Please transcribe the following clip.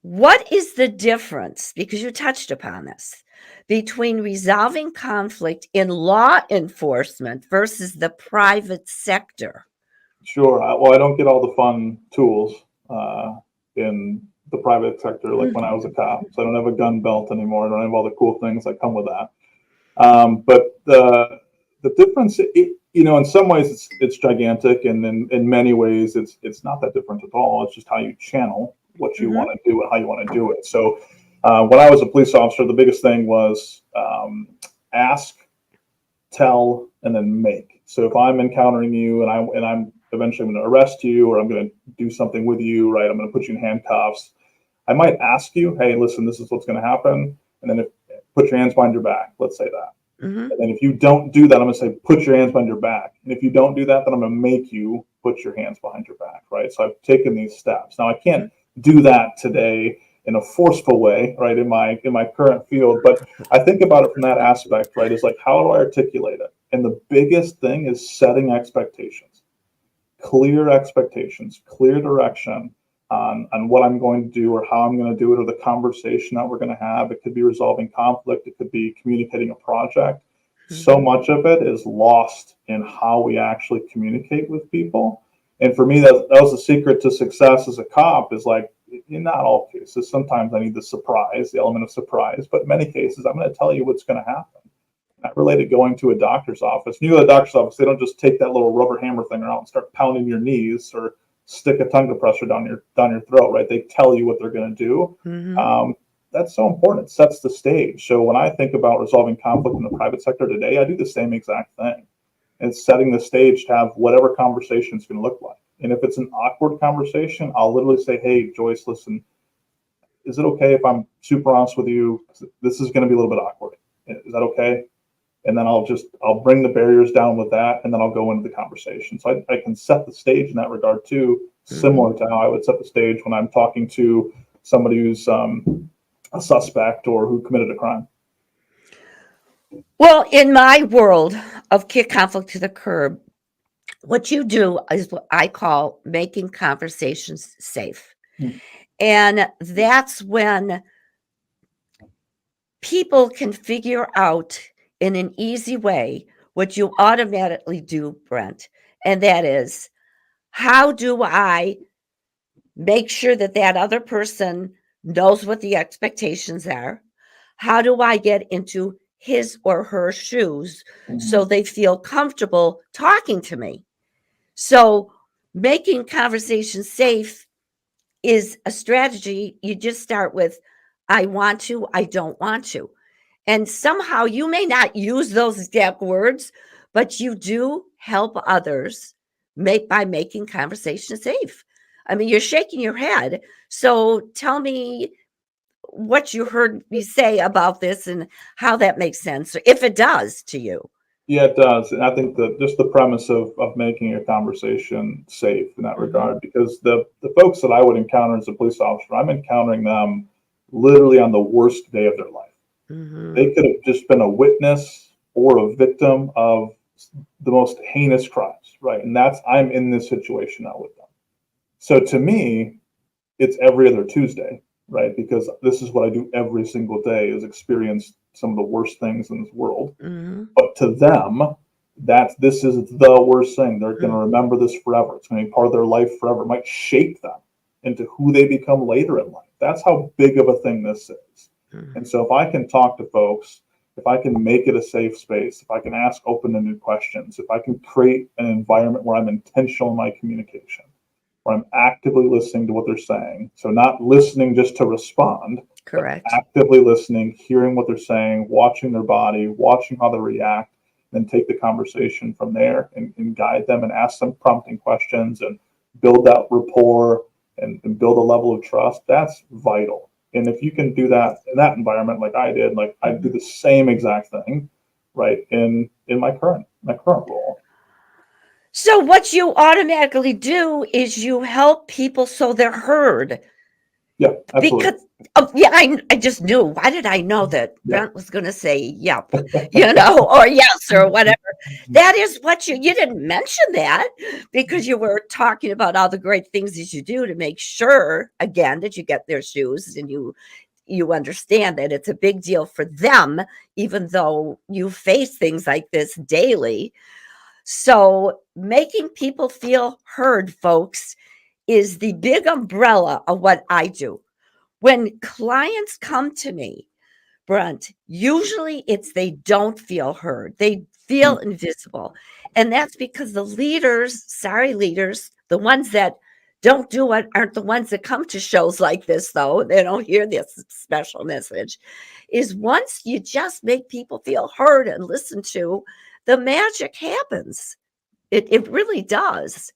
What is the difference, because you touched upon this, between resolving conflict in law enforcement versus the private sector? Sure. Well, I don't get all the fun tools in the private sector like when I was a cop. So I don't have a gun belt anymore. I don't have all the cool things that come with that. But the difference, in some ways it's gigantic, and in many ways it's not that different at all. It's just how you channel what you want to do and how you want to do it. So when I was a police officer, the biggest thing was ask, tell, and then make. So if I'm encountering you and I'm eventually going to arrest you, or I'm going to do something with you, right? I'm going to put you in handcuffs. I might ask you, hey, listen, this is what's going to happen. And then put your hands behind your back. Let's say that. And then if you don't do that, I'm going to say, put your hands behind your back. And if you don't do that, then I'm going to make you put your hands behind your back, right? So I've taken these steps. Now I can't do that today in a forceful way, right? In my current field, but I think about it from that aspect, right? Is like, how do I articulate it? And the biggest thing is setting expectations, clear direction on what I'm going to do or how I'm going to do it, or the conversation that we're going to have. It could be resolving conflict. It could be communicating a project. So much of it is lost in how we actually communicate with people. And for me, that was the secret to success as a cop, is like, in not all cases, sometimes I need the element of surprise, but in many cases, I'm going to tell you what's going to happen. Not related going to a doctor's office. When you go to a doctor's office, they don't just take that little rubber hammer thing out and start pounding your knees or stick a tongue compressor down your throat, right? They tell you what they're going to do. That's so important. It sets the stage. So when I think about resolving conflict in the private sector today, I do the same exact thing. It's setting the stage to have whatever conversation is going to look like. And if it's an awkward conversation, I'll literally say, hey, Joyce, listen, is it okay if I'm super honest with you? This is going to be a little bit awkward. Is that okay? And then I'll bring the barriers down with that, and then I'll go into the conversation. So I can set the stage in that regard too, similar to how I would set the stage when I'm talking to somebody who's a suspect or who committed a crime. Well, in my world of kick conflict to the curb, what you do is what I call making conversations safe. And that's when people can figure out in an easy way what you automatically do, Brent. And that is, how do I make sure that that other person knows what the expectations are? How do I get into his or her shoes so they feel comfortable talking to me? So making conversation safe is a strategy. You just start with, I want to, I don't want to. And somehow you may not use those exact words, but you do help others by making conversation safe. I mean, you're shaking your head. So tell me what you heard me say about this and how that makes sense, or if it does to you. Yeah, it does. And I think that just the premise of making a conversation safe in that regard, because the folks that I would encounter as a police officer, I'm encountering them literally on the worst day of their life. They could have just been a witness or a victim of the most heinous crimes, right? And I'm in this situation now with them. So to me, it's every other Tuesday, right? Because this is what I do every single day, is experience some of the worst things in this world. But to them, this is the worst thing. They're going to remember this forever. It's going to be part of their life forever. It might shape them into who they become later in life. That's how big of a thing this is. And so if I can talk to folks, if I can make it a safe space, if I can ask open-ended questions, if I can create an environment where I'm intentional in my communication, where I'm actively listening to what they're saying. So not listening just to respond, Correct. but actively listening, hearing what they're saying, watching their body, watching how they react, then take the conversation from there and guide them and ask them prompting questions and build that rapport and build a level of trust. That's vital. And if you can do that in that environment, like I did, like I do the same exact thing, right, in my current role. So what you automatically do is you help people so they're heard. Yeah, absolutely. Because yeah, I just knew. Why did I know that Yeah. Brent was gonna say, "Yep," or "Yes," or whatever. That is what you didn't mention that because you were talking about all the great things that you do to make sure, again, that you get their shoes and you understand that it's a big deal for them, even though you face things like this daily. So making people feel heard, folks, is the big umbrella of what I do. When clients come to me, Brent, usually it's they don't feel heard. They feel invisible. And that's because the leaders, sorry, leaders, the ones that don't do it aren't the ones that come to shows like this, though. They don't hear this special message. Is once you just make people feel heard and listened to, the magic happens. It really does.